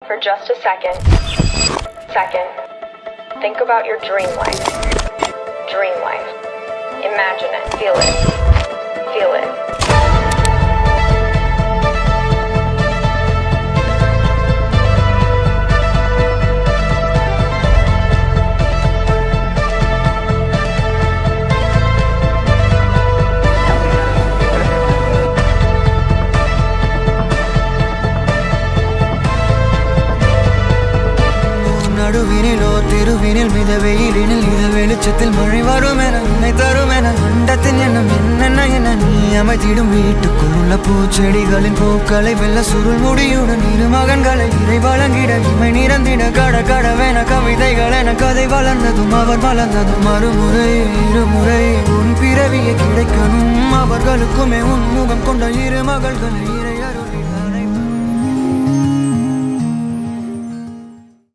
For just a second. Think about your dream life. Dream life. Imagine it. Feel it. Feel it. நடுவினிலோ திருவினில் மித வெயிலினில் இத வெளிச்சத்தில் மழை வரும் என உன்னை தரும் என அண்டத்தின் எண்ணம் என்னென்ன என நீ அமைத்திடும் வீட்டுக்குள் உள்ள பூச்செடிகளின் பூக்களை வெல்ல சுருள் முடியுடன் இரு மகன்களை இறை வழங்கிட இமை நிறந்திட கட கடவென கவிதைகள் என கதை வளர்ந்ததும் அவர் வளர்ந்ததும் மறுமுறை இருமுறை உன் பிறவியை கிடைக்கணும் அவர்களுக்குமே உன் முகம் கொண்ட இரு மகள்களை இறை